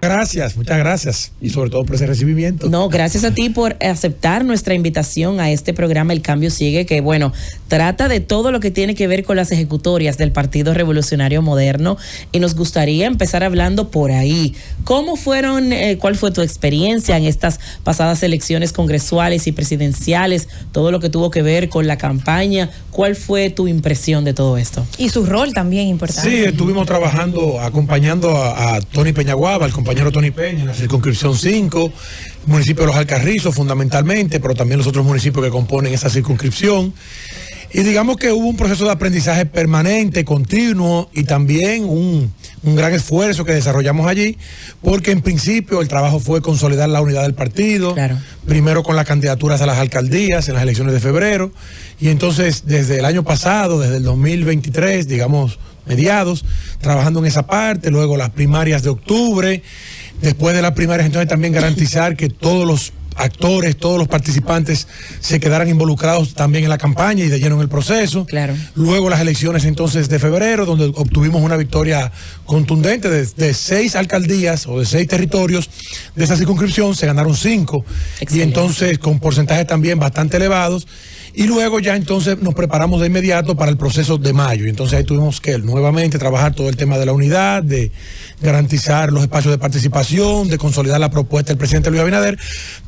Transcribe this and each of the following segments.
Muchas gracias. Y sobre todo por ese recibimiento. No, gracias a ti por aceptar nuestra invitación a este programa El Cambio Sigue, que bueno, trata de todo lo que tiene que ver con las ejecutorias del Partido Revolucionario Moderno, y nos gustaría empezar hablando por ahí. ¿Cómo fueron, cuál fue tu experiencia en estas pasadas elecciones congresuales y presidenciales? Todo lo que tuvo que ver con la campaña. ¿Cuál fue tu impresión de todo esto? Y su rol también importante. Sí, estuvimos trabajando, acompañando a Tony Peñaguaba, al compañero Tony Peña, en la circunscripción 5, municipio de Los Alcarrizos fundamentalmente, pero también los otros municipios que componen esa circunscripción. Y digamos que hubo un proceso de aprendizaje permanente, continuo, y también un gran esfuerzo que desarrollamos allí, porque en principio el trabajo fue consolidar la unidad del partido, claro. Primero con las candidaturas a las alcaldías en las elecciones de febrero, y entonces desde el año pasado, desde el 2023, digamos mediados, trabajando en esa parte, luego las primarias de octubre, después de las primarias entonces también garantizar que todos los actores, todos los participantes se quedaran involucrados también en la campaña y de lleno en el proceso. Claro. Luego las elecciones entonces de febrero, donde obtuvimos una victoria contundente de 6 alcaldías o de 6 territorios de esa circunscripción, se ganaron 5. Excelente. Y entonces con porcentajes también bastante elevados. Y luego ya entonces nos preparamos de inmediato para el proceso de mayo. Y entonces ahí tuvimos que nuevamente trabajar todo el tema de la unidad, de garantizar los espacios de participación, de consolidar la propuesta del presidente Luis Abinader.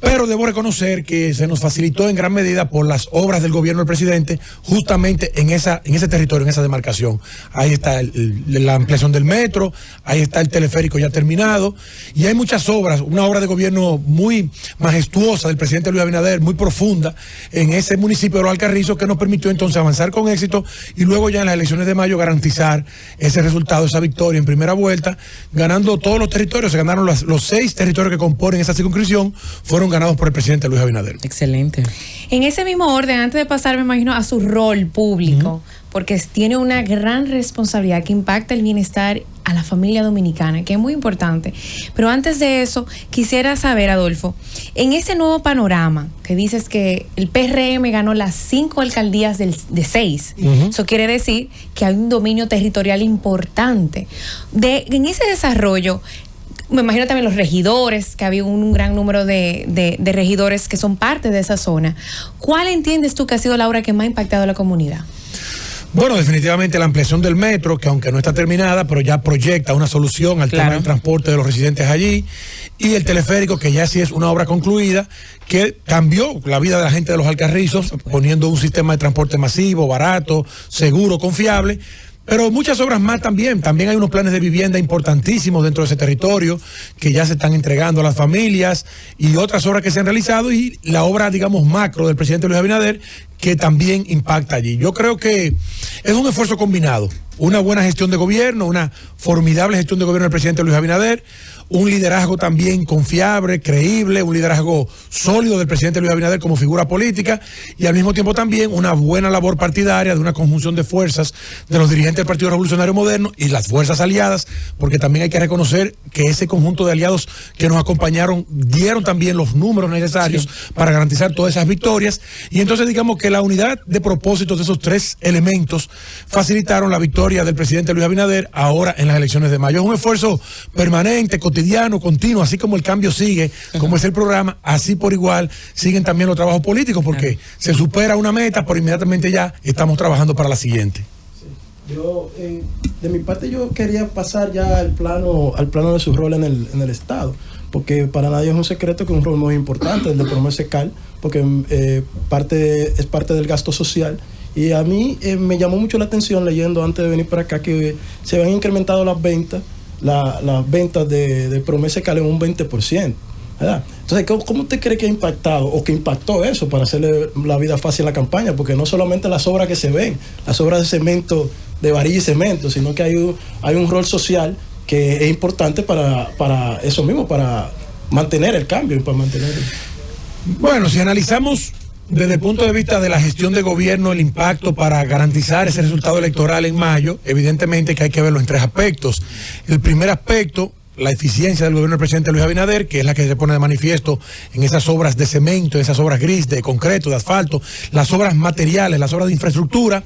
Pero debo reconocer que se nos facilitó en gran medida por las obras del gobierno del presidente justamente en ese territorio, en esa demarcación. Ahí está la ampliación del metro, ahí está el teleférico ya terminado. Y hay muchas obras, una obra de gobierno muy majestuosa del presidente Luis Abinader, muy profunda en ese municipio de Los Alcarrizos, que nos permitió entonces avanzar con éxito y luego ya en las elecciones de mayo garantizar ese resultado, esa victoria en primera vuelta, ganando todos los territorios. Se ganaron los 6 territorios que componen esa circunscripción, fueron ganados por el presidente Luis Abinader. Excelente. En ese mismo orden, antes de pasar, me imagino, a su rol público, porque tiene una gran responsabilidad que impacta el bienestar a la familia dominicana, que es muy importante. Pero antes de eso, quisiera saber, Adolfo, en ese nuevo panorama que dices que el PRM ganó las 5 alcaldías de 6, eso quiere decir que hay un dominio territorial importante. En ese desarrollo, me imagino también los regidores, que había un gran número de regidores que son parte de esa zona. ¿Cuál entiendes tú que ha sido la obra que más ha impactado a la comunidad? Bueno, definitivamente la ampliación del metro, que aunque no está terminada, pero ya proyecta una solución al tema del transporte de los residentes allí, y el teleférico, que ya sí es una obra concluida, que cambió la vida de la gente de Los Alcarrizos, poniendo un sistema de transporte masivo, barato, seguro, confiable. Pero muchas obras más también hay unos planes de vivienda importantísimos dentro de ese territorio que ya se están entregando a las familias, y otras obras que se han realizado, y la obra, digamos, macro del presidente Luis Abinader, que también impacta allí. Yo creo que es un esfuerzo combinado, una buena gestión de gobierno, una formidable gestión de gobierno del presidente Luis Abinader, un liderazgo también confiable, creíble, un liderazgo sólido del presidente Luis Abinader como figura política, y al mismo tiempo también una buena labor partidaria de una conjunción de fuerzas de los dirigentes del Partido Revolucionario Moderno y las fuerzas aliadas, porque también hay que reconocer que ese conjunto de aliados que nos acompañaron dieron también los números necesarios para garantizar todas esas victorias. Y entonces digamos que la unidad de propósitos de esos 3 elementos facilitaron la victoria del presidente Luis Abinader ahora en las elecciones de mayo. Es un esfuerzo permanente, cotidiano, continuo, así como El Cambio Sigue, como es el programa, así por igual siguen también los trabajos políticos, porque se supera una meta, pero inmediatamente ya estamos trabajando para la siguiente. Sí. Yo, de mi parte, yo quería pasar ya al plano de su rol en el Estado, porque para nadie es un secreto que es un rol muy importante el de Promesecal, porque es parte del gasto social. Y a mí me llamó mucho la atención leyendo antes de venir para acá que se habían incrementado las ventas de Promesecal en un 20%. ¿Verdad? Entonces, ¿cómo usted cree que ha impactado o que impactó eso para hacerle la vida fácil a la campaña? Porque no solamente las obras que se ven, las obras de cemento, de varilla y cemento, sino que hay un rol social que es importante para eso mismo, para mantener el cambio y para mantener. Bueno, si analizamos desde el punto de vista de la gestión de gobierno, el impacto para garantizar ese resultado electoral en mayo, evidentemente que hay que verlo en 3 aspectos. El primer aspecto, la eficiencia del gobierno del presidente Luis Abinader, que es la que se pone de manifiesto en esas obras de cemento, en esas obras gris, de concreto, de asfalto, las obras materiales, las obras de infraestructura.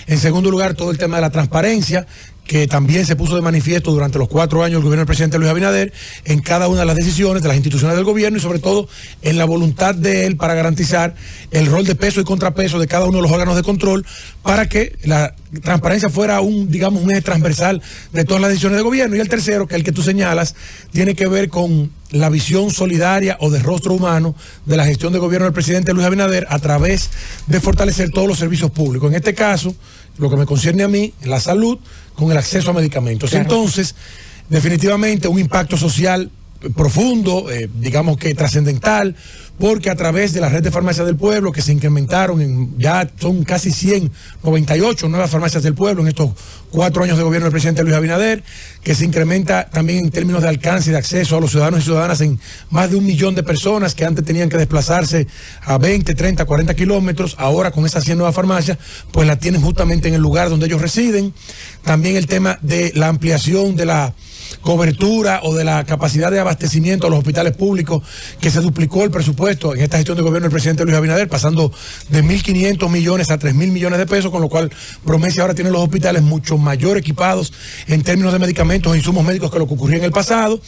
En segundo lugar, todo el tema de la transparencia, que también se puso de manifiesto durante los 4 años del gobierno del presidente Luis Abinader en cada una de las decisiones de las instituciones del gobierno y sobre todo en la voluntad de él para garantizar el rol de peso y contrapeso de cada uno de los órganos de control para que la transparencia fuera un eje transversal de todas las decisiones de gobierno. Y el tercero, que es el que tú señalas, tiene que ver con la visión solidaria o de rostro humano de la gestión de gobierno del presidente Luis Abinader a través de fortalecer todos los servicios públicos. En este caso, lo que me concierne a mí, la salud, con el acceso a medicamentos. Claro. Entonces, definitivamente un impacto social profundo, digamos que trascendental, porque a través de la red de farmacias del pueblo, que se incrementaron, ya son casi 198 nuevas farmacias del pueblo en estos 4 años de gobierno del presidente Luis Abinader, que se incrementa también en términos de alcance y de acceso a los ciudadanos y ciudadanas en más de 1 millón de personas que antes tenían que desplazarse a 20, 30, 40 kilómetros, ahora con esas 100 nuevas farmacias, pues la tienen justamente en el lugar donde ellos residen. También el tema de la ampliación de la cobertura o de la capacidad de abastecimiento a los hospitales públicos, que se duplicó el presupuesto en esta gestión de gobierno del presidente Luis Abinader, pasando de 1.500 millones a 3.000 millones de pesos, con lo cual Promesa ahora tiene los hospitales mucho mayor equipados en términos de medicamentos e insumos médicos que lo que ocurría en el pasado.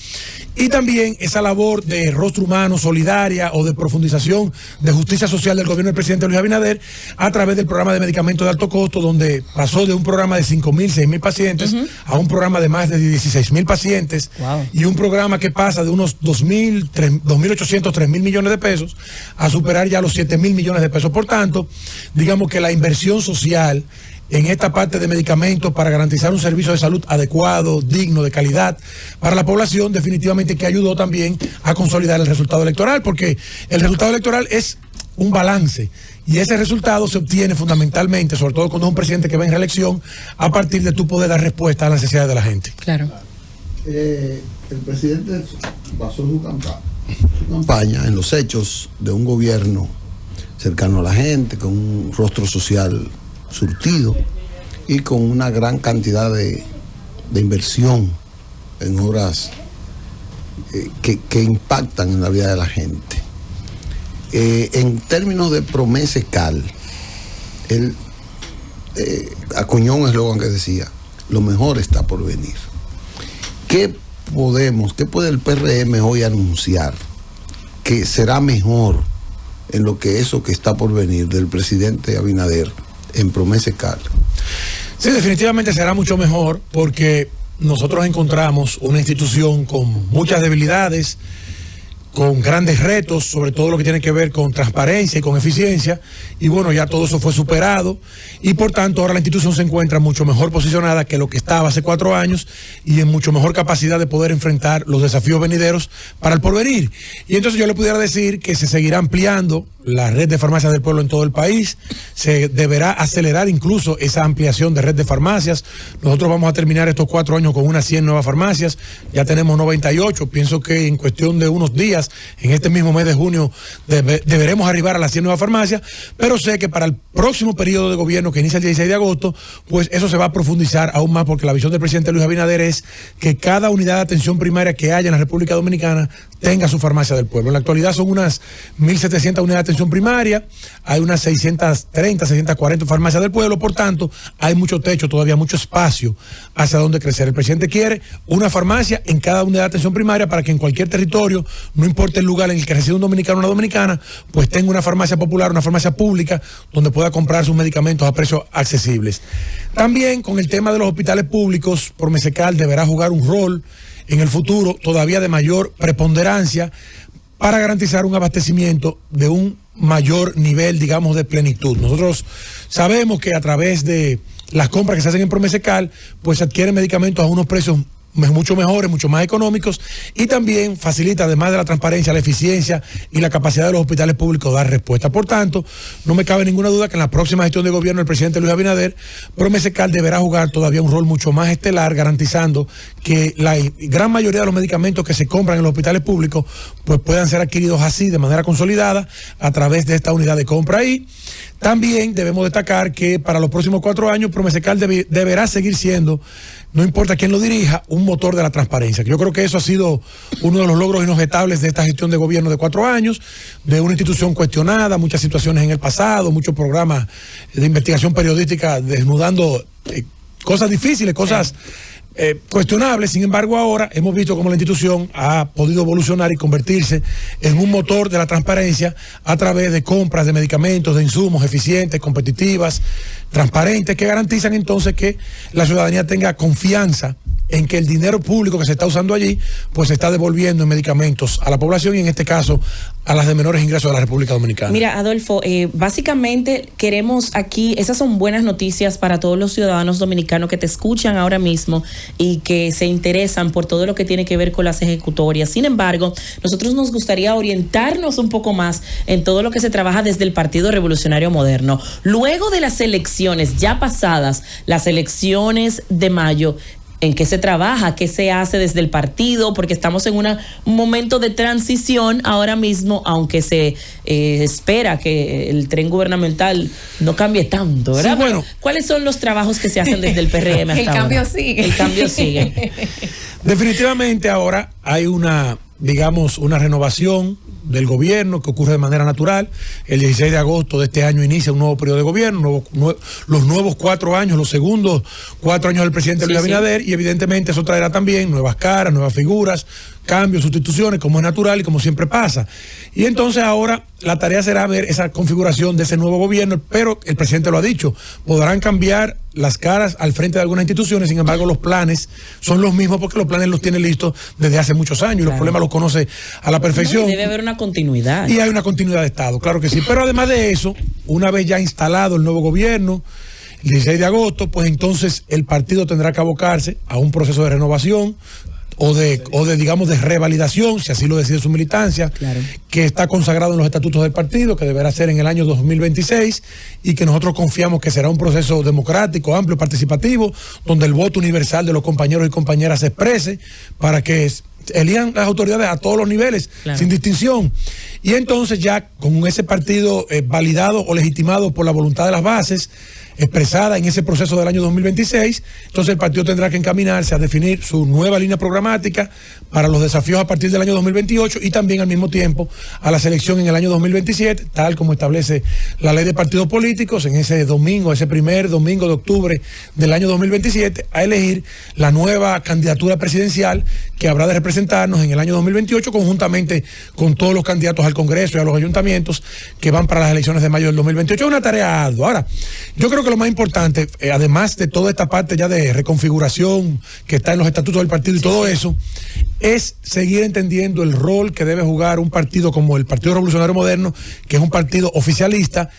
Y también esa labor de rostro humano, solidaria o de profundización de justicia social del gobierno del presidente Luis Abinader a través del programa de medicamentos de alto costo, donde pasó de un programa de 5.000, 6.000 pacientes a un programa de más de 16.000 pacientes. Wow. Y un programa que pasa de unos 2.800, 3.000 millones de pesos a superar ya los 7.000 millones de pesos. Por tanto, digamos que la inversión social en esta parte de medicamentos para garantizar un servicio de salud adecuado, digno, de calidad para la población, definitivamente que ayudó también a consolidar el resultado electoral, porque el resultado electoral es un balance y ese resultado se obtiene fundamentalmente, sobre todo cuando es un presidente que va en reelección, a partir de tu poder dar respuesta a las necesidades de la gente. Claro. El presidente basó su campaña en los hechos de un gobierno cercano a la gente, con un rostro social surtido y con una gran cantidad de inversión en obras que impactan en la vida de la gente. En términos de promesa CAL, él acuñó un eslogan que decía: lo mejor está por venir. ¿Qué puede el PRM hoy anunciar que será mejor en lo que eso que está por venir del presidente Abinader en promesa CAL? Sí, definitivamente será mucho mejor, porque nosotros encontramos una institución con muchas debilidades, con grandes retos, sobre todo lo que tiene que ver con transparencia y con eficiencia, y bueno, ya todo eso fue superado, y por tanto ahora la institución se encuentra mucho mejor posicionada que lo que estaba hace 4 años, y en mucho mejor capacidad de poder enfrentar los desafíos venideros para el porvenir. Y entonces yo le pudiera decir que se seguirá ampliando la red de farmacias del pueblo en todo el país, se deberá acelerar incluso esa ampliación de red de farmacias. Nosotros vamos a terminar estos 4 años con unas 100 nuevas farmacias, ya tenemos 98, pienso que en cuestión de unos días, en este mismo mes de junio, deberemos arribar a las 100 nuevas farmacias, pero sé que para el próximo periodo de gobierno que inicia el 16 de agosto, pues eso se va a profundizar aún más, porque la visión del presidente Luis Abinader es que cada unidad de atención primaria que haya en la República Dominicana tenga su farmacia del pueblo. En la actualidad son unas 1.700 unidades de atención primaria, hay unas 630, 640 farmacias del pueblo, por tanto, hay mucho techo, todavía mucho espacio hacia donde crecer. El presidente quiere una farmacia en cada unidad de atención primaria para que en cualquier territorio, no importa el lugar en el que reside un dominicano o una dominicana, pues tenga una farmacia popular, una farmacia pública, donde pueda comprar sus medicamentos a precios accesibles. También con el tema de los hospitales públicos, Promesa CAL deberá jugar un rol en el futuro todavía de mayor preponderancia para garantizar un abastecimiento de un mayor nivel, digamos, de plenitud. Nosotros sabemos que a través de las compras que se hacen en Promesa CAL, pues se adquieren medicamentos a unos precios mucho mejores, mucho más económicos, y también facilita, además de la transparencia, la eficiencia y la capacidad de los hospitales públicos de dar respuesta. Por tanto, no me cabe ninguna duda que en la próxima gestión de gobierno del presidente Luis Abinader, Promesa CAL deberá jugar todavía un rol mucho más estelar, garantizando que la gran mayoría de los medicamentos que se compran en los hospitales públicos pues puedan ser adquiridos así, de manera consolidada, a través de esta unidad de compra. Y también debemos destacar que para los próximos 4 años, Promesa CAL deberá seguir siendo, no importa quién lo dirija, un motor de la transparencia. Yo creo que eso ha sido uno de los logros inobjetables de esta gestión de gobierno de 4 años, de una institución cuestionada, muchas situaciones en el pasado, muchos programas de investigación periodística desnudando cosas difíciles, cosas cuestionables. Sin embargo, ahora hemos visto cómo la institución ha podido evolucionar y convertirse en un motor de la transparencia a través de compras de medicamentos, de insumos eficientes, competitivas, transparentes, que garantizan entonces que la ciudadanía tenga confianza en que el dinero público que se está usando allí, pues se está devolviendo en medicamentos a la población y en este caso a las de menores ingresos de la República Dominicana. Mira, Adolfo, básicamente queremos aquí, esas son buenas noticias para todos los ciudadanos dominicanos que te escuchan ahora mismo y que se interesan por todo lo que tiene que ver con las ejecutorias. Sin embargo, nosotros nos gustaría orientarnos un poco más en todo lo que se trabaja desde el Partido Revolucionario Moderno. Luego de las elecciones ya pasadas, las elecciones de mayo, ¿en qué se trabaja? ¿Qué se hace desde el partido? Porque estamos en un momento de transición ahora mismo, aunque se espera que el tren gubernamental no cambie tanto, ¿verdad? Sí, bueno. ¿Cuáles son los trabajos que se hacen desde el PRM hasta El cambio ahora? sigue. El cambio sigue. Definitivamente ahora hay una renovación del gobierno que ocurre de manera natural. El 16 de agosto de este año inicia un nuevo periodo de gobierno, los nuevos 4 años, los segundos 4 años del presidente Luis Abinader, y evidentemente eso traerá también nuevas caras, nuevas figuras, cambios, sustituciones, como es natural y como siempre pasa. Y entonces ahora la tarea será ver esa configuración de ese nuevo gobierno, pero el presidente lo ha dicho, podrán cambiar las caras al frente de algunas instituciones, sin embargo los planes son los mismos porque los planes los tiene listos desde hace muchos años y los problemas los conoce a la perfección. No, debe haber una continuidad. Y hay una continuidad de Estado, claro que sí. Pero además de eso, una vez ya instalado el nuevo gobierno, el 16 de agosto, pues entonces el partido tendrá que abocarse a un proceso de renovación o de digamos de revalidación, si así lo decide su militancia, claro, que está consagrado en los estatutos del partido, que deberá ser en el año 2026 y que nosotros confiamos que será un proceso democrático, amplio, participativo, donde el voto universal de los compañeros y compañeras se exprese para que elijan las autoridades a todos los niveles, claro, sin distinción. Y entonces ya con ese partido validado o legitimado por la voluntad de las bases, expresada en ese proceso del año 2026, entonces el partido tendrá que encaminarse a definir su nueva línea programática para los desafíos a partir del año 2028 y también al mismo tiempo a la selección en el año 2027, tal como establece la ley de partidos políticos, en ese domingo, ese primer domingo de octubre del año 2027, a elegir la nueva candidatura presidencial que habrá de representarnos en el año 2028 conjuntamente con todos los candidatos al Congreso y a los ayuntamientos que van para las elecciones de mayo del 2028. Es una tarea ardua. Ahora, yo creo que lo más importante, además de toda esta parte ya de reconfiguración que está en los estatutos del partido y todo eso, es seguir entendiendo el rol que debe jugar un partido como el Partido Revolucionario Moderno, que es un partido oficialista,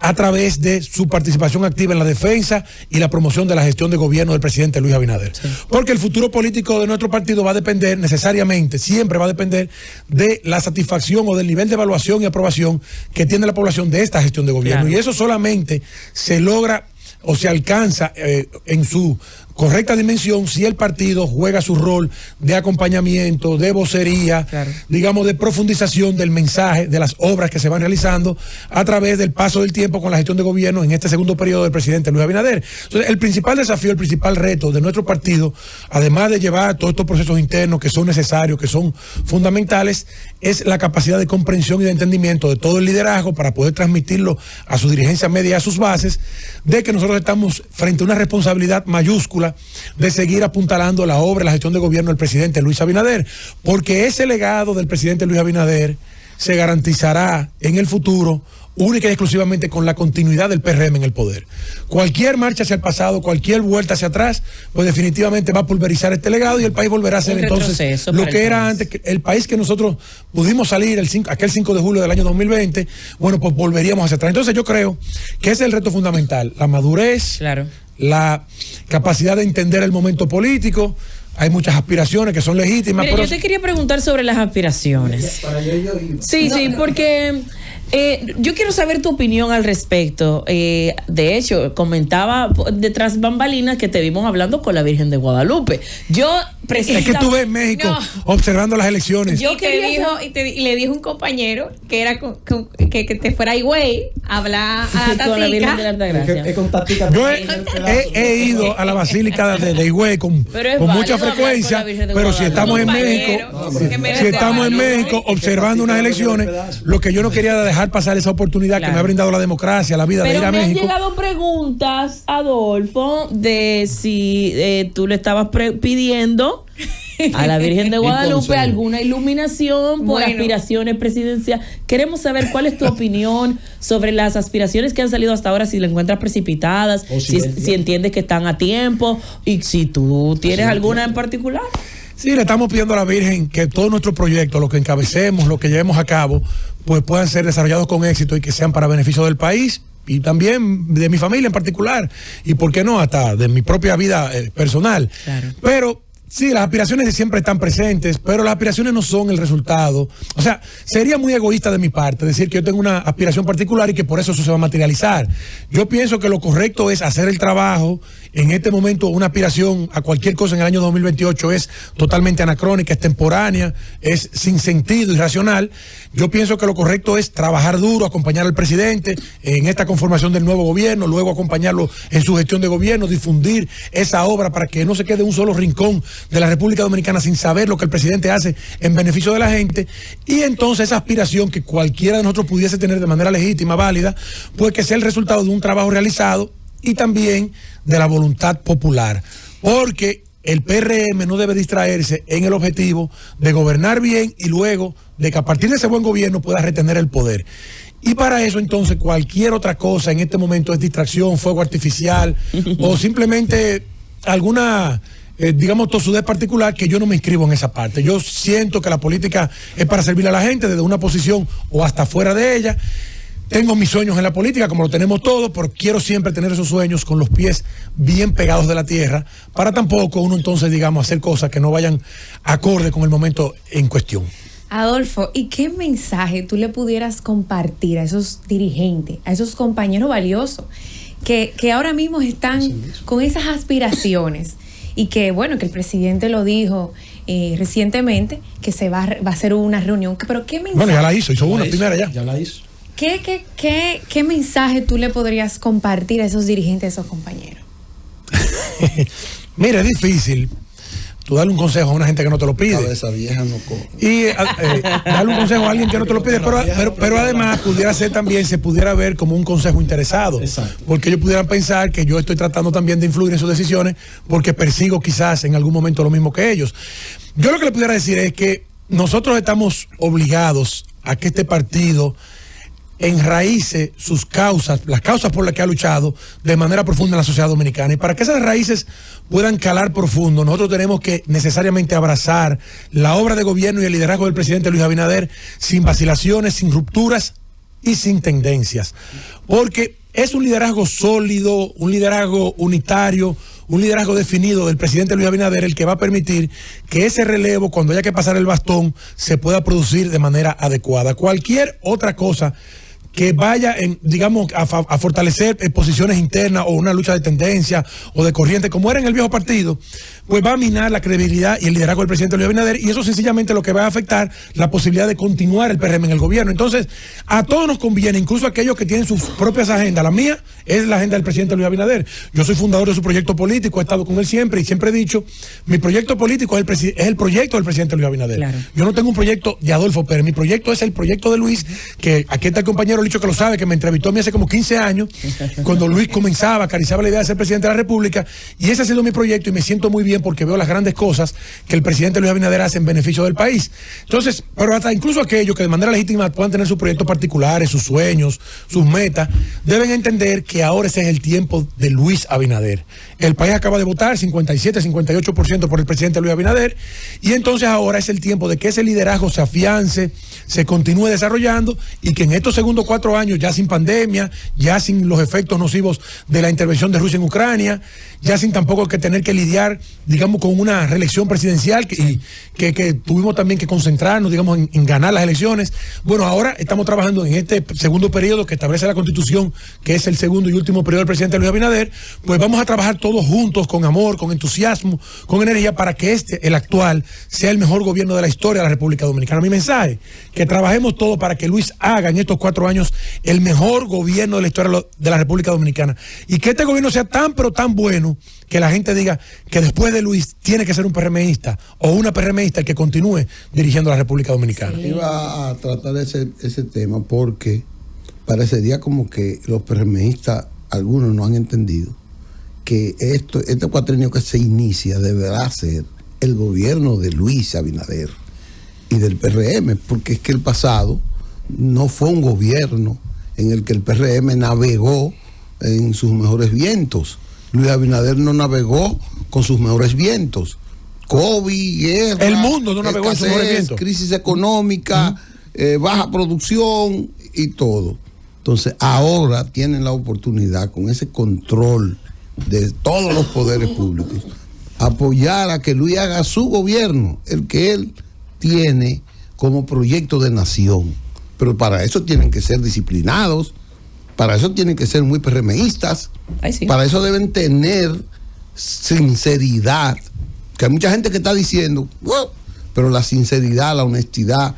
a través de su participación activa en la defensa y la promoción de la gestión de gobierno del presidente Luis Abinader. Sí. Porque el futuro político de nuestro partido va a depender necesariamente, siempre va a depender de la satisfacción o del nivel de evaluación y aprobación que tiene la población de esta gestión de gobierno. Claro. Y eso solamente se logra o se alcanza en su correcta dimensión si el partido juega su rol de acompañamiento, de vocería, claro, digamos de profundización del mensaje, de las obras que se van realizando a través del paso del tiempo con la gestión de gobierno en este segundo periodo del presidente Luis Abinader. Entonces, el principal desafío, el principal reto de nuestro partido, además de llevar todos estos procesos internos que son necesarios, que son fundamentales, es la capacidad de comprensión y de entendimiento de todo el liderazgo para poder transmitirlo a su dirigencia media y a sus bases, de que nosotros estamos frente a una responsabilidad mayúscula de seguir apuntalando la obra y la gestión de gobierno del presidente Luis Abinader, porque ese legado del presidente Luis Abinader se garantizará en el futuro única y exclusivamente con la continuidad del PRM en el poder. Cualquier marcha hacia el pasado, cualquier vuelta hacia atrás, pues definitivamente va a pulverizar este legado y el país volverá a ser entonces lo que era antes, el país que nosotros pudimos salir aquel 5 de julio del año 2020, bueno, pues volveríamos hacia atrás. Entonces yo creo que ese es el reto fundamental, la madurez, claro, la capacidad de entender el momento político. Hay muchas aspiraciones que son legítimas. Mira, pero yo te quería preguntar sobre las aspiraciones. Sí, porque yo quiero saber tu opinión al respecto. De hecho, comentaba detrás bambalinas que te vimos hablando con la Virgen de Guadalupe. Yo Es que tú ves en México observando las elecciones. Y le dijo un compañero que era que te fuera a Higüey a hablar a Con la Virgen de la Altagracia. Yo he ido a la Basílica de Higüey con mucha frecuencia, pero si estamos en México, observando unas elecciones, lo que yo no quería era dejar pasar esa oportunidad que me ha brindado la democracia, la vida de ir a México. Pero me han llegado preguntas, Adolfo, de si tú le estabas pidiendo a la Virgen de Guadalupe alguna iluminación por aspiraciones presidenciales. Queremos saber cuál es tu opinión sobre las aspiraciones que han salido hasta ahora, si las encuentras precipitadas, si entiendes que están a tiempo y si tú tienes alguna en particular. Sí, le estamos pidiendo a la Virgen que todos nuestros proyectos, lo que encabecemos, lo que llevemos a cabo, pues puedan ser desarrollados con éxito y que sean para beneficio del país y también de mi familia en particular y, ¿por qué no?, hasta de mi propia vida personal. Claro. Pero sí, las aspiraciones siempre están presentes, pero las aspiraciones no son el resultado. O sea, sería muy egoísta de mi parte decir que yo tengo una aspiración particular y que por eso se va a materializar. Yo pienso que lo correcto es hacer el trabajo. En este momento, una aspiración a cualquier cosa en el año 2028 es totalmente anacrónica, es temporánea, es sin sentido, irracional. Yo pienso que lo correcto es trabajar duro, acompañar al presidente en esta conformación del nuevo gobierno, luego acompañarlo en su gestión de gobierno, difundir esa obra para que no se quede un solo rincón de la República Dominicana sin saber lo que el presidente hace en beneficio de la gente. Y entonces esa aspiración que cualquiera de nosotros pudiese tener de manera legítima, válida, pues que sea el resultado de un trabajo realizado y también de la voluntad popular, porque el PRM no debe distraerse en el objetivo de gobernar bien y luego de que a partir de ese buen gobierno pueda retener el poder. Y para eso entonces cualquier otra cosa en este momento es distracción, fuego artificial o simplemente alguna digamos tosudez particular, que yo no me inscribo en esa parte. Yo siento que la política es para servirle a la gente desde una posición o hasta fuera de ella. Tengo mis sueños en la política, como lo tenemos todos, pero quiero siempre tener esos sueños con los pies bien pegados de la tierra, para tampoco uno entonces, digamos, hacer cosas que no vayan acorde con el momento en cuestión. Adolfo, ¿y qué mensaje tú le pudieras compartir a esos dirigentes, a esos compañeros valiosos que ahora mismo están con esas aspiraciones? Y que, bueno, que el presidente lo dijo recientemente, que se va a hacer una reunión. Pero ¿qué mensaje? Bueno, ya la hizo una primera ya. Ya la hizo. ¿Qué mensaje tú le podrías compartir a esos dirigentes, a esos compañeros? Mira, es difícil tú darle un consejo a una gente que no te lo pide. Cabeza vieja no coge. Y darle un consejo a alguien que no te lo pide, pero además pudiera ser también, se pudiera ver como un consejo interesado. Exacto. Porque ellos pudieran pensar que yo estoy tratando también de influir en sus decisiones porque persigo quizás en algún momento lo mismo que ellos. Yo lo que le pudiera decir es que nosotros estamos obligados a que este partido enraíce sus causas, las causas por las que ha luchado de manera profunda en la sociedad dominicana. Y para que esas raíces puedan calar profundo, nosotros tenemos que necesariamente abrazar la obra de gobierno y el liderazgo del presidente Luis Abinader sin vacilaciones, sin rupturas y sin tendencias. Porque es un liderazgo sólido, un liderazgo unitario, un liderazgo definido del presidente Luis Abinader el que va a permitir que ese relevo, cuando haya que pasar el bastón, se pueda producir de manera adecuada. Cualquier otra cosa que vaya a fortalecer posiciones internas o una lucha de tendencia o de corriente, como era en el viejo partido, pues va a minar la credibilidad y el liderazgo del presidente Luis Abinader, y eso sencillamente lo que va a afectar la posibilidad de continuar el PRM en el gobierno. Entonces, a todos nos conviene, incluso a aquellos que tienen sus propias agendas. La mía es la agenda del presidente Luis Abinader. Yo soy fundador de su proyecto político, he estado con él siempre y siempre he dicho, mi proyecto político es el proyecto del presidente Luis Abinader. Claro. Yo no tengo un proyecto de Adolfo Pérez, mi proyecto es el proyecto de Luis, que aquí está el compañero Licho que lo sabe, que me entrevistó a mí hace como 15 años, cuando Luis comenzaba, acariciaba la idea de ser presidente de la República, y ese ha sido mi proyecto y me siento muy bien porque veo las grandes cosas que el presidente Luis Abinader hace en beneficio del país. Entonces, pero hasta incluso aquellos que de manera legítima puedan tener sus proyectos particulares, sus sueños, sus metas, deben entender que ahora ese es el tiempo de Luis Abinader. El país acaba de votar 57-58% por el presidente Luis Abinader, y entonces ahora es el tiempo de que ese liderazgo se afiance, se continúe desarrollando y que en estos segundos 4 4 años ya sin pandemia, ya sin los efectos nocivos de la intervención de Rusia en Ucrania, ya sin tampoco que tener que lidiar, digamos, con una reelección presidencial que tuvimos también que concentrarnos, digamos, en ganar las elecciones. Bueno, ahora estamos trabajando en este segundo periodo que establece la Constitución, que es el segundo y último periodo del presidente Luis Abinader. Pues vamos a trabajar todos juntos, con amor, con entusiasmo, con energía, para que el actual, sea el mejor gobierno de la historia de la República Dominicana. Mi mensaje, que trabajemos todos para que Luis haga en estos 4 años el mejor gobierno de la historia de la República Dominicana, y que este gobierno sea tan pero tan bueno que la gente diga que después de Luis tiene que ser un PRMista o una PRMista que continúe dirigiendo la República Dominicana. Sí. Iba a tratar ese tema porque parecería como que los PRMistas, algunos no han entendido que este cuatrenio que se inicia deberá ser el gobierno de Luis Abinader y del PRM, porque es que el pasado no fue un gobierno en el que el PRM navegó en sus mejores vientos. Luis Abinader no navegó con sus mejores vientos. COVID, guerra, el mundo no navegó en sus mejores vientos. Crisis económica, baja producción y todo. Entonces ahora tienen la oportunidad, con ese control de todos los poderes públicos, apoyar a que Luis haga su gobierno, el que él tiene como proyecto de nación. Pero para eso tienen que ser disciplinados, para eso tienen que ser muy PRMistas, sí. Para eso deben tener sinceridad, que hay mucha gente que está diciendo, wow, pero la sinceridad, la honestidad,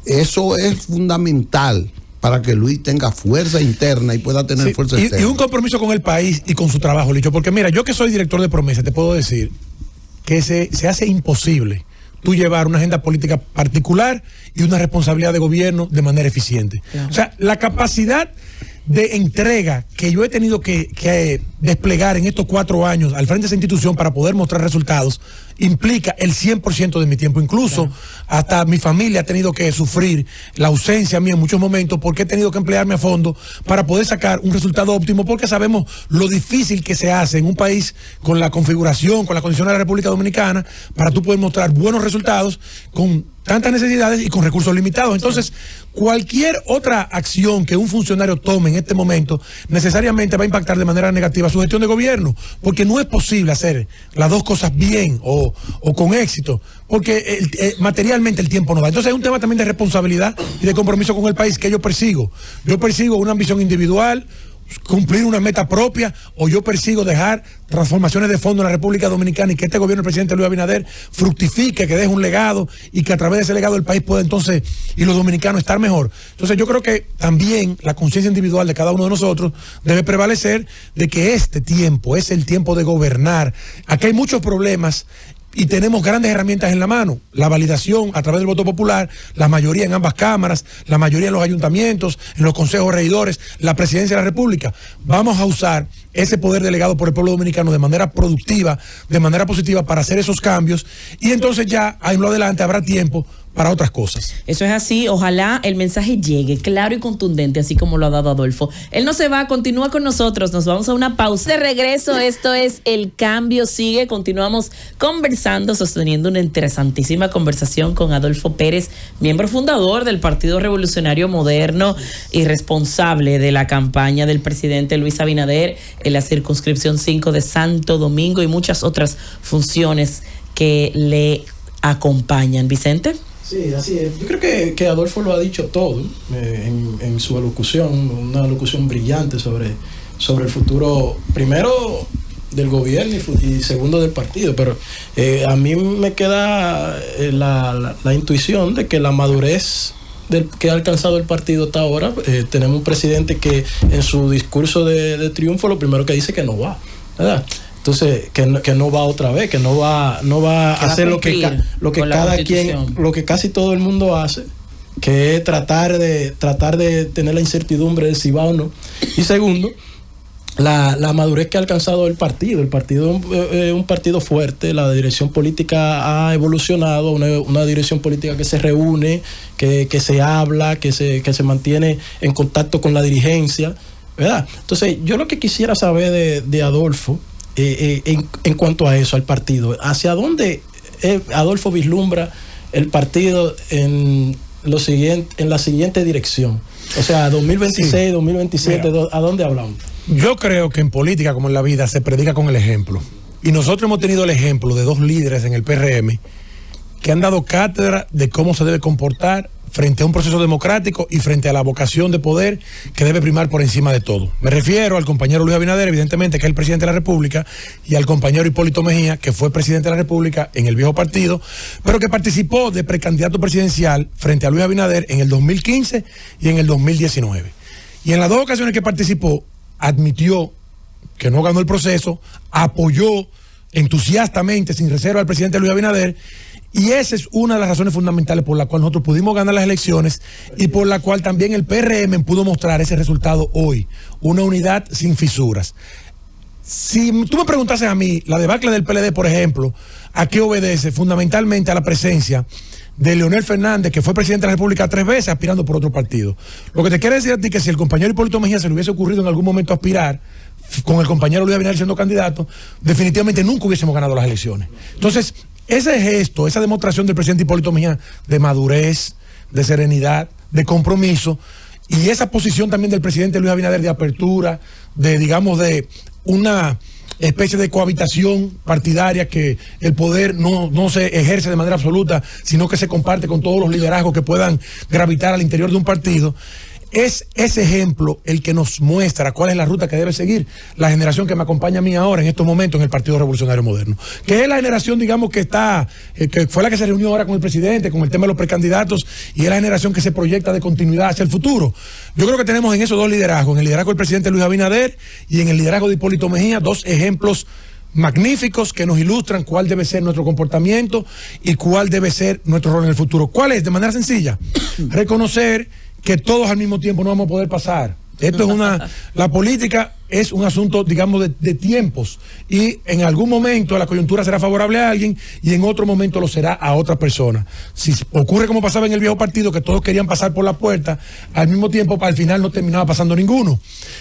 eso es fundamental para que Luis tenga fuerza interna y pueda tener fuerza externa. Y un compromiso con el país y con su trabajo, Licho, porque mira, yo que soy director de Promesa, te puedo decir que se hace imposible tú llevar una agenda política particular y una responsabilidad de gobierno de manera eficiente. Claro. O sea, la capacidad de entrega que yo he tenido que desplegar en estos 4 años al frente de esa institución para poder mostrar resultados implica el 100% de mi tiempo. Incluso hasta mi familia ha tenido que sufrir la ausencia mía en muchos momentos, porque he tenido que emplearme a fondo para poder sacar un resultado óptimo, porque sabemos lo difícil que se hace en un país con la configuración, con la condición de la República Dominicana, para tú poder mostrar buenos resultados con tantas necesidades y con recursos limitados. Entonces, cualquier otra acción que un funcionario tome en este momento necesariamente va a impactar de manera negativa su gestión de gobierno, porque no es posible hacer las dos cosas bien o con éxito, porque materialmente el tiempo no da. Entonces es un tema también de responsabilidad y de compromiso con el país que yo persigo. Yo persigo una ambición individual, cumplir una meta propia, o yo persigo dejar transformaciones de fondo en la República Dominicana y que este gobierno del presidente Luis Abinader fructifique, que deje un legado y que a través de ese legado el país pueda entonces y los dominicanos estar mejor. Entonces yo creo que también la conciencia individual de cada uno de nosotros debe prevalecer de que este tiempo es el tiempo de gobernar. Aquí hay muchos problemas y tenemos grandes herramientas en la mano: la validación a través del voto popular, la mayoría en ambas cámaras, la mayoría en los ayuntamientos, en los consejos regidores, la presidencia de la República. Vamos a usar ese poder delegado por el pueblo dominicano de manera productiva, de manera positiva, para hacer esos cambios, y entonces ya ahí en lo adelante habrá tiempo para otras cosas. Eso es así. Ojalá el mensaje llegue claro y contundente, así como lo ha dado Adolfo. Él no se va, continúa con nosotros. Nos vamos a una pausa. De regreso, esto es El Cambio Sigue. Continuamos conversando, sosteniendo una interesantísima conversación con Adolfo Pérez, miembro fundador del Partido Revolucionario Moderno y responsable de la campaña del presidente Luis Abinader en la circunscripción 5 de Santo Domingo y muchas otras funciones que le acompañan. Vicente. Sí, así es. Yo creo que Adolfo lo ha dicho todo en su alocución, una alocución brillante sobre el futuro, primero del gobierno y segundo del partido. Pero a mí me queda la intuición de que la madurez que ha alcanzado el partido hasta ahora, tenemos un presidente que en su discurso de triunfo lo primero que dice que no va, ¿verdad? Entonces, que no va otra vez, que no va a hacer lo que cada quien, lo que casi todo el mundo hace, que es tratar de tener la incertidumbre de si va o no. Y segundo, la madurez que ha alcanzado el partido. El partido es un partido fuerte, la dirección política ha evolucionado, una dirección política que se reúne, que se habla, que se mantiene en contacto con la dirigencia, ¿verdad? Entonces, yo lo que quisiera saber de Adolfo, en cuanto a eso, al partido, ¿hacia dónde Adolfo vislumbra el partido en la siguiente dirección? O sea, 2026, Sí. 2027, Mira, ¿a dónde hablamos? Yo creo que en política, como en la vida, se predica con el ejemplo. Y nosotros hemos tenido el ejemplo de 2 líderes en el PRM que han dado cátedra de cómo se debe comportar frente a un proceso democrático y frente a la vocación de poder que debe primar por encima de todo. Me refiero al compañero Luis Abinader, evidentemente, que es el presidente de la República, y al compañero Hipólito Mejía, que fue presidente de la República en el viejo partido, pero que participó de precandidato presidencial frente a Luis Abinader en el 2015 y en el 2019. Y en las 2 ocasiones que participó, admitió que no ganó el proceso, apoyó entusiastamente, sin reserva, al presidente Luis Abinader. Y esa es una de las razones fundamentales por la cual nosotros pudimos ganar las elecciones y por la cual también el PRM pudo mostrar ese resultado hoy, una unidad sin fisuras. Si tú me preguntases a mí, la debacle del PLD, por ejemplo, ¿a qué obedece? Fundamentalmente a la presencia de Leonel Fernández, que fue presidente de la República 3 veces aspirando por otro partido. Lo que te quiere decir a ti que si el compañero Hipólito Mejía se le hubiese ocurrido en algún momento aspirar con el compañero Luis Abinader siendo candidato, definitivamente nunca hubiésemos ganado las elecciones. Entonces, ese gesto, esa demostración del presidente Hipólito Mejía de madurez, de serenidad, de compromiso, y esa posición también del presidente Luis Abinader de apertura, de, digamos, de una especie de cohabitación partidaria, que el poder no se ejerce de manera absoluta, sino que se comparte con todos los liderazgos que puedan gravitar al interior de un partido. Es ese ejemplo el que nos muestra cuál es la ruta que debe seguir la generación que me acompaña a mí ahora en estos momentos en el Partido Revolucionario Moderno, que es la generación, digamos, que fue la que se reunió ahora con el presidente, con el tema de los precandidatos, y es la generación que se proyecta de continuidad hacia el futuro. Yo creo que tenemos en esos 2 liderazgos, en el liderazgo del presidente Luis Abinader y en el liderazgo de Hipólito Mejía, 2 ejemplos magníficos que nos ilustran cuál debe ser nuestro comportamiento y cuál debe ser nuestro rol en el futuro. ¿Cuál es? De manera sencilla, reconocer que todos al mismo tiempo no vamos a poder pasar. Esto es la política es un asunto, digamos, de tiempos, y en algún momento la coyuntura será favorable a alguien y en otro momento lo será a otra persona. Si ocurre como pasaba en el viejo partido, que todos querían pasar por la puerta, al mismo tiempo al final no terminaba pasando ninguno.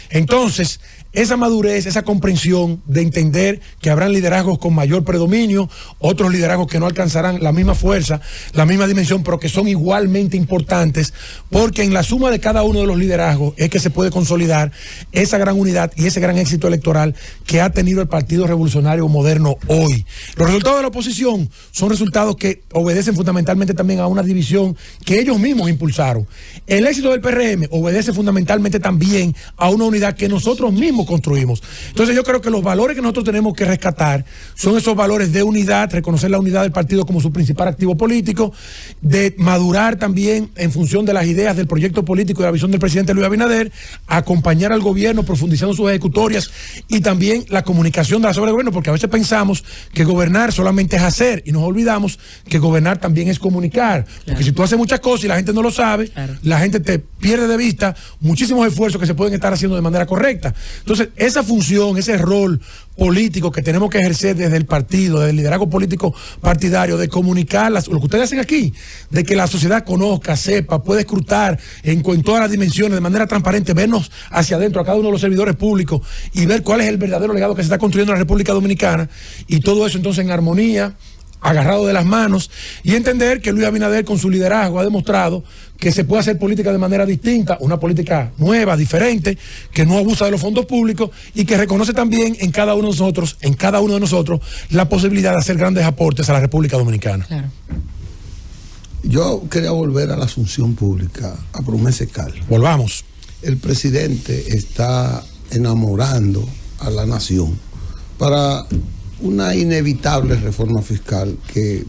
Entonces, esa madurez, esa comprensión de entender que habrán liderazgos con mayor predominio, otros liderazgos que no alcanzarán la misma fuerza, la misma dimensión, pero que son igualmente importantes, porque en la suma de cada uno de los liderazgos es que se puede consolidar esa gran unidad y ese gran éxito electoral que ha tenido el Partido Revolucionario Moderno hoy. Los resultados de la oposición son resultados que obedecen fundamentalmente también a una división que ellos mismos impulsaron. El éxito del PRM obedece fundamentalmente también a una unidad que nosotros mismos construimos. Entonces yo creo que los valores que nosotros tenemos que rescatar son esos valores de unidad, reconocer la unidad del partido como su principal activo político, de madurar también en función de las ideas del proyecto político y de la visión del presidente Luis Abinader, acompañar al gobierno profundizando sus ejecutorias y también la comunicación de la sobre el gobierno, porque a veces pensamos que gobernar solamente es hacer y nos olvidamos que gobernar también es comunicar, porque si tú haces muchas cosas y la gente no lo sabe, la gente te pierde de vista muchísimos esfuerzos que se pueden estar haciendo de manera correcta. Entonces, esa función, ese rol político que tenemos que ejercer desde el partido, desde el liderazgo político partidario, de comunicar lo que ustedes hacen aquí, de que la sociedad conozca, sepa, pueda escrutar en todas las dimensiones, de manera transparente, vernos hacia adentro a cada uno de los servidores públicos y ver cuál es el verdadero legado que se está construyendo en la República Dominicana, y todo eso entonces en armonía, agarrado de las manos, y entender que Luis Abinader con su liderazgo ha demostrado que se puede hacer política de manera distinta, una política nueva, diferente, que no abusa de los fondos públicos y que reconoce también en cada uno de nosotros, la posibilidad de hacer grandes aportes a la República Dominicana. Claro. Yo quería volver a la asunción pública, a Promesa Cal. Volvamos. El presidente está enamorando a la nación para una inevitable reforma fiscal que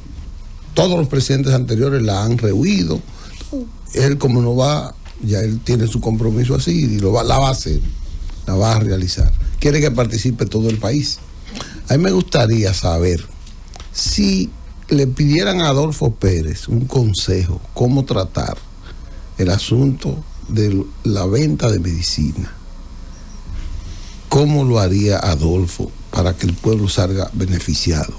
todos los presidentes anteriores la han rehuido. Él, como no va, ya él tiene su compromiso así y la va a hacer, la va a realizar. Quiere que participe todo el país. A mí me gustaría saber si le pidieran a Adolfo Pérez un consejo, cómo tratar el asunto de la venta de medicina. ¿Cómo lo haría Adolfo para que el pueblo salga beneficiado?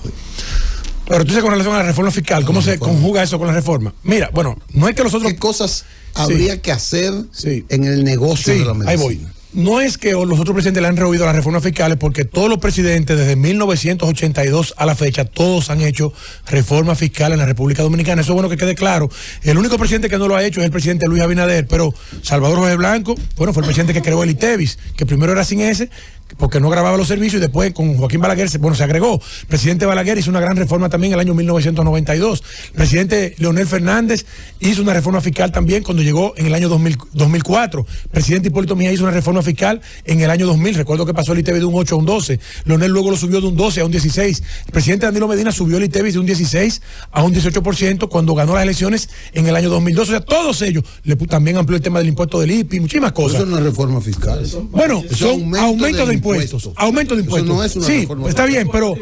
Pero tú dices con relación a la reforma fiscal, ¿cómo se conjuga eso con la reforma? Mira, bueno, no es que los otros... ¿Qué cosas habría que hacer en el negocio de la medicina? Ahí voy. no es que los otros presidentes le han rehuido las reformas fiscales, porque todos los presidentes desde 1982 a la fecha, todos han hecho reformas fiscales en la República Dominicana. Eso es bueno que quede claro. El único presidente que no lo ha hecho es el presidente Luis Abinader, pero Salvador Jorge Blanco, bueno, fue el presidente que creó el ITEVIS, que primero era sin ese, porque no grababa los servicios, y después con Joaquín Balaguer se agregó. El presidente Balaguer hizo una gran reforma también en el año 1992. El presidente Leonel Fernández hizo una reforma fiscal también cuando llegó en el año 2004. El presidente Hipólito Mejía hizo una reforma fiscal en el año 2000. Recuerdo que pasó el ITEVIS de un 8 a un 12. Leonel luego lo subió de un 12 a un 16. El presidente Danilo Medina subió el ITEVIS de un 16 a un 18% cuando ganó las elecciones en el año 2012. O sea, todos ellos también amplió el tema del impuesto del IPI, muchísimas cosas. Eso no es reforma fiscal. Bueno, son aumentos de impuestos. Aumento de impuestos. Eso no es una reforma está bien, pero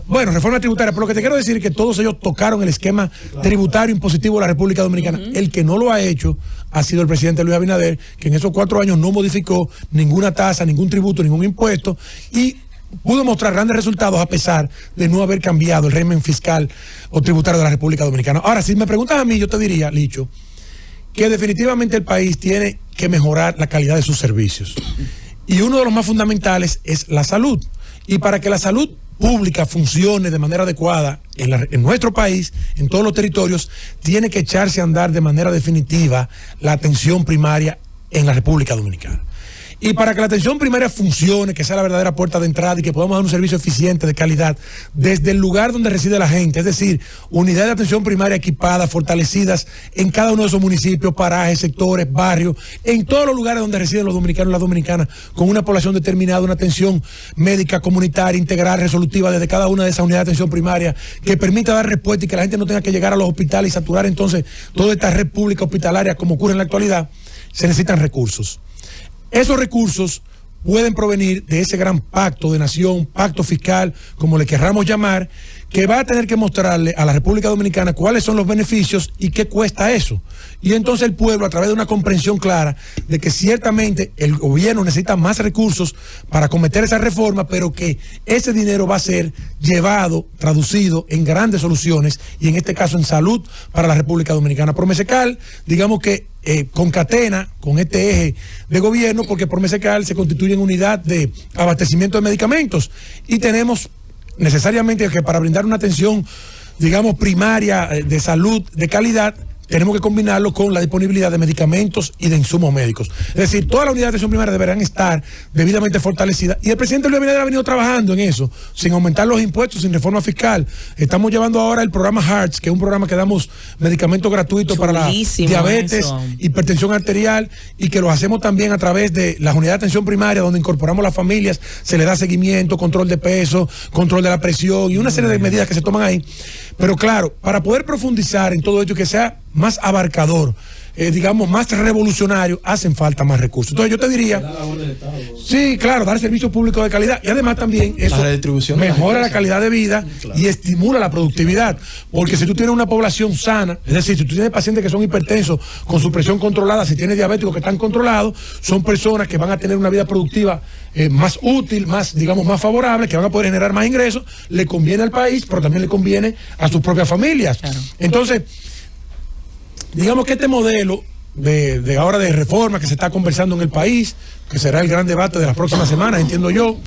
bueno, reforma tributaria. Pero lo que te quiero decir es que todos ellos tocaron el esquema tributario impositivo de la República Dominicana. El que no lo ha hecho ha sido el presidente Luis Abinader, que en esos 4 años no modificó ninguna tasa, ningún tributo, ningún impuesto, y pudo mostrar grandes resultados a pesar de no haber cambiado el régimen fiscal o tributario de la República Dominicana. Ahora, si me preguntas a mí, yo te diría, Licho, que definitivamente el país tiene que mejorar la calidad de sus servicios. Y uno de los más fundamentales es la salud. Y para que la salud pública funcione de manera adecuada en nuestro país, en todos los territorios, tiene que echarse a andar de manera definitiva la atención primaria en la República Dominicana. Y para que la atención primaria funcione, que sea la verdadera puerta de entrada y que podamos dar un servicio eficiente, de calidad, desde el lugar donde reside la gente, es decir, unidades de atención primaria equipadas, fortalecidas en cada uno de esos municipios, parajes, sectores, barrios, en todos los lugares donde residen los dominicanos y las dominicanas, con una población determinada, una atención médica, comunitaria, integral, resolutiva desde cada una de esas unidades de atención primaria, que permita dar respuesta y que la gente no tenga que llegar a los hospitales y saturar entonces toda esta red pública hospitalaria como ocurre en la actualidad. Se necesitan recursos. Esos recursos pueden provenir de ese gran pacto de nación, pacto fiscal, como le querramos llamar, que va a tener que mostrarle a la República Dominicana cuáles son los beneficios y qué cuesta eso. Y entonces el pueblo, a través de una comprensión clara de que ciertamente el gobierno necesita más recursos para cometer esa reforma, pero que ese dinero va a ser llevado, traducido en grandes soluciones, y en este caso en salud para la República Dominicana. Promesecal, digamos que concatena con este eje de gobierno, porque Promesecal se constituye en unidad de abastecimiento de medicamentos, y tenemos necesariamente que para brindar una atención, digamos, primaria de salud de calidad, tenemos que combinarlo con la disponibilidad de medicamentos y de insumos médicos. Es decir, todas las unidades de atención primaria deberán estar debidamente fortalecidas. Y el presidente Luis Abinader ha venido trabajando en eso, sin aumentar los impuestos, sin reforma fiscal. Estamos llevando ahora el programa HEARTS, que es un programa que damos medicamentos gratuitos para la diabetes, hipertensión arterial, y que lo hacemos también a través de las unidades de atención primaria, donde incorporamos las familias, se le da seguimiento, control de peso, control de la presión y una serie de medidas que se toman ahí. Pero claro, para poder profundizar en todo esto y que sea más abarcador, digamos, más revolucionario, hacen falta más recursos. Entonces yo te diría, sí, claro, dar servicios públicos de calidad, y además también eso mejora la calidad de vida y estimula la productividad, porque si tú tienes una población sana, es decir, si tú tienes pacientes que son hipertensos con su presión controlada, si tienes diabéticos que están controlados, son personas que van a tener una vida productiva más útil, más, digamos, más favorable, que van a poder generar más ingresos, le conviene al país, pero también le conviene a sus propias familias. Claro. Entonces, digamos que este modelo de ahora de reforma que se está conversando en el país, que será el gran debate de las próximas semanas, entiendo yo,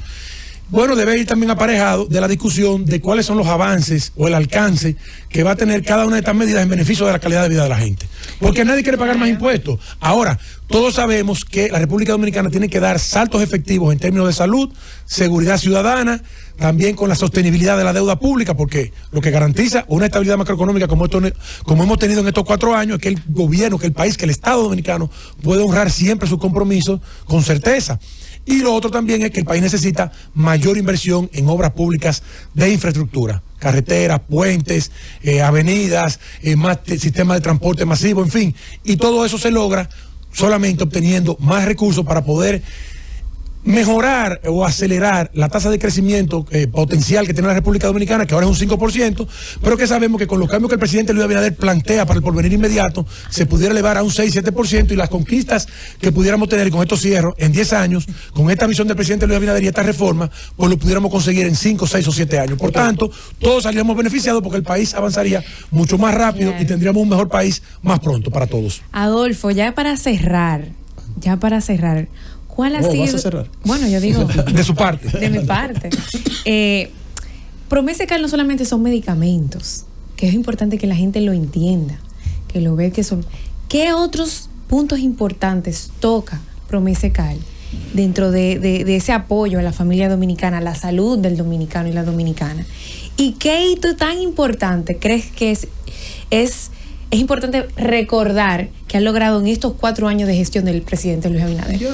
bueno, debe ir también aparejado de la discusión de cuáles son los avances o el alcance que va a tener cada una de estas medidas en beneficio de la calidad de vida de la gente. Porque nadie quiere pagar más impuestos. Ahora, todos sabemos que la República Dominicana tiene que dar saltos efectivos en términos de salud, seguridad ciudadana, también con la sostenibilidad de la deuda pública, porque lo que garantiza una estabilidad macroeconómica como hemos tenido en estos 4 años es que el gobierno, que el país, que el Estado dominicano puede honrar siempre sus compromisos con certeza. Y lo otro también es que el país necesita mayor inversión en obras públicas de infraestructura, carreteras, puentes, avenidas, más sistemas de transporte masivo, en fin. Y todo eso se logra solamente obteniendo más recursos para poder mejorar o acelerar la tasa de crecimiento potencial que tiene la República Dominicana, que ahora es un 5%, pero que sabemos que con los cambios que el presidente Luis Abinader plantea para el porvenir inmediato, se pudiera elevar a un 6-7%, y las conquistas que pudiéramos tener, y con esto cierro, en 10 años, con esta visión del presidente Luis Abinader y esta reforma, pues lo pudiéramos conseguir en 5, 6 o 7 años. Por tanto, todos saldríamos beneficiados porque el país avanzaría mucho más rápido y tendríamos un mejor país más pronto para todos. Adolfo, ya para cerrar, ¿Cuál ha sido? ¿Vas a cerrar? Bueno, yo digo. De su parte. De mi parte. Promesa no solamente son medicamentos, que es importante que la gente lo entienda, que lo ve que son. ¿Qué otros puntos importantes toca Promesa dentro de ese apoyo a la familia dominicana, a la salud del dominicano y la dominicana? ¿Y qué hito tan importante crees que es importante recordar que han logrado en estos 4 años de gestión del presidente Luis Abinader? Yo.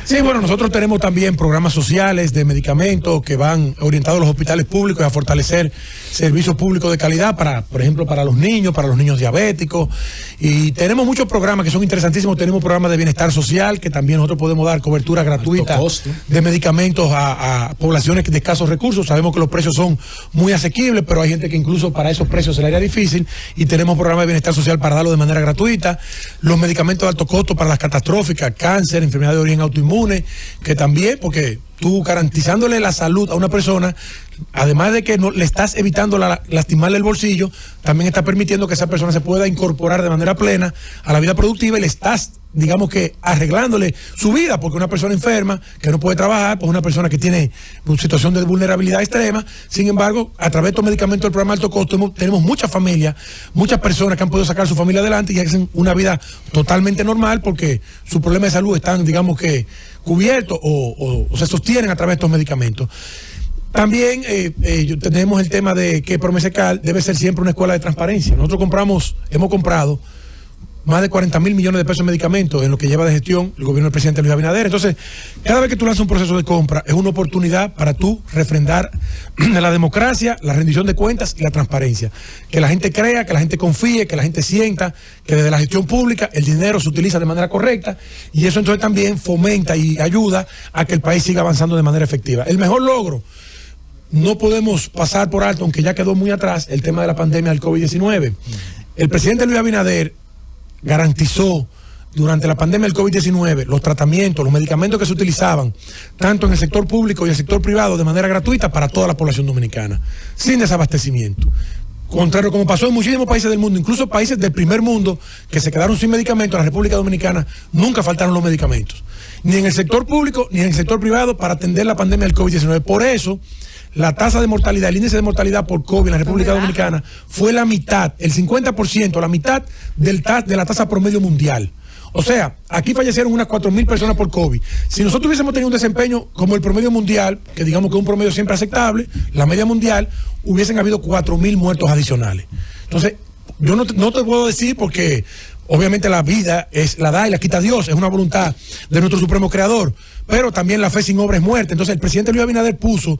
Sí, bueno, nosotros tenemos también programas sociales de medicamentos que van orientados a los hospitales públicos a fortalecer servicios públicos de calidad para, por ejemplo, para los niños diabéticos. Y tenemos muchos programas que son interesantísimos. Tenemos programas de bienestar social que también nosotros podemos dar cobertura gratuita de medicamentos a poblaciones de escasos recursos. Sabemos que los precios son muy asequibles, pero hay gente que incluso para esos precios se le haría difícil, y tenemos programas de bienestar social para darlo de manera gratuita. Los medicamentos de alto costo para las catastróficas, cáncer, enfermedades de origen autoinmune, que también, porque tú garantizándole la salud a una persona, además de que no le estás evitando lastimarle el bolsillo, también está permitiendo que esa persona se pueda incorporar de manera plena a la vida productiva, y le estás, digamos que, arreglándole su vida, porque una persona enferma que no puede trabajar, pues una persona que tiene una situación de vulnerabilidad extrema. Sin embargo, a través de estos medicamentos del programa alto costo tenemos muchas familias, muchas personas que han podido sacar su familia adelante y hacen una vida totalmente normal, porque sus problemas de salud están, digamos que, cubiertos o se sostienen a través de estos medicamentos. También tenemos el tema de que Promesa debe ser siempre una escuela de transparencia. Nosotros hemos comprado más de 40.000 millones de pesos en medicamentos en lo que lleva de gestión el gobierno del presidente Luis Abinader. Entonces, cada vez que tú lanzas un proceso de compra, es una oportunidad para tú refrendar la democracia, la rendición de cuentas y la transparencia. Que la gente crea, que la gente confíe, que la gente sienta que desde la gestión pública el dinero se utiliza de manera correcta, y eso entonces también fomenta y ayuda a que el país siga avanzando de manera efectiva. El mejor logro, no podemos pasar por alto, aunque ya quedó muy atrás, el tema de la pandemia del COVID-19. El presidente Luis Abinader garantizó durante la pandemia del COVID-19 los tratamientos, los medicamentos que se utilizaban tanto en el sector público y el sector privado de manera gratuita para toda la población dominicana, sin desabastecimiento. Contrario, como pasó en muchísimos países del mundo, incluso países del primer mundo que se quedaron sin medicamentos, en la República Dominicana nunca faltaron los medicamentos, ni en el sector público ni en el sector privado, para atender la pandemia del COVID-19. Por eso, la tasa de mortalidad, el índice de mortalidad por COVID en la República Dominicana fue la mitad, el 50%, la mitad de la tasa promedio mundial. O sea, aquí fallecieron unas 4.000 personas por COVID. Si nosotros hubiésemos tenido un desempeño como el promedio mundial, que digamos que es un promedio siempre aceptable, la media mundial, hubiesen habido 4.000 muertos adicionales. Entonces, yo no te puedo decir, porque obviamente la vida la da y la quita Dios, es una voluntad de nuestro supremo creador, pero también la fe sin obra es muerte. Entonces el presidente Luis Abinader puso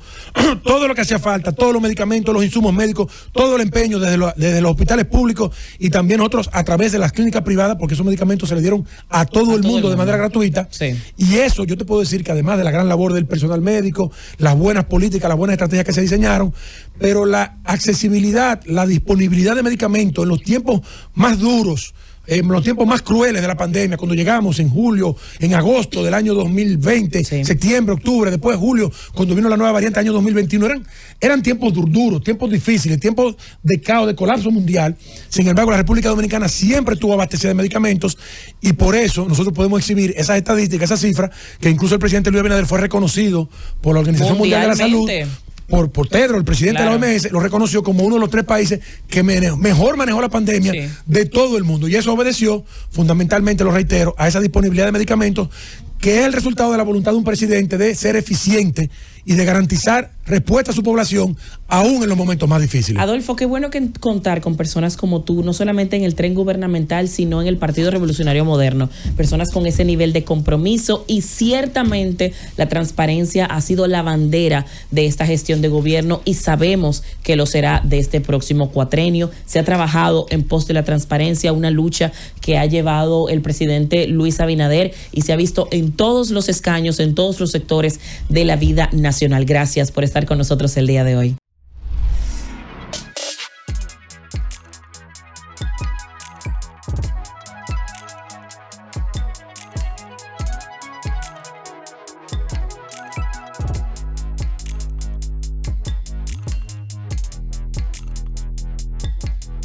todo lo que hacía falta, todos los medicamentos, los insumos médicos, todo el empeño desde los hospitales públicos, y también nosotros a través de las clínicas privadas, porque esos medicamentos se le dieron a todo el mundo de manera gratuita. Sí. Y eso yo te puedo decir que, además de la gran labor del personal médico, las buenas políticas, las buenas estrategias que se diseñaron, pero la accesibilidad, la disponibilidad de medicamentos en los tiempos más duros, en los tiempos más crueles de la pandemia, cuando llegamos en julio, en agosto del año 2020, sí, septiembre, octubre, después de julio, cuando vino la nueva variante año 2021, eran tiempos duros, tiempos difíciles, tiempos de caos, de colapso mundial. Sin embargo, la República Dominicana siempre estuvo abastecida de medicamentos, y por eso nosotros podemos exhibir esas estadísticas, esas cifras, que incluso el presidente Luis Abinader fue reconocido por la Organización Mundial de la Salud, por Tedros, el presidente de la OMS, lo reconoció como uno de los 3 países que mejor manejó la pandemia de todo el mundo. Y eso obedeció, fundamentalmente, lo reitero, a esa disponibilidad de medicamentos, que es el resultado de la voluntad de un presidente de ser eficiente y de garantizar respuesta a su población, aún en los momentos más difíciles. Adolfo, qué bueno que contar con personas como tú, no solamente en el tren gubernamental, sino en el Partido Revolucionario Moderno, personas con ese nivel de compromiso, y ciertamente la transparencia ha sido la bandera de esta gestión de gobierno, y sabemos que lo será de este próximo cuatrenio. Se ha trabajado en pos de la transparencia, una lucha que ha llevado el presidente Luis Abinader, y se ha visto en todos los escaños, en todos los sectores de la vida nacional. Gracias por estar con nosotros el día de hoy.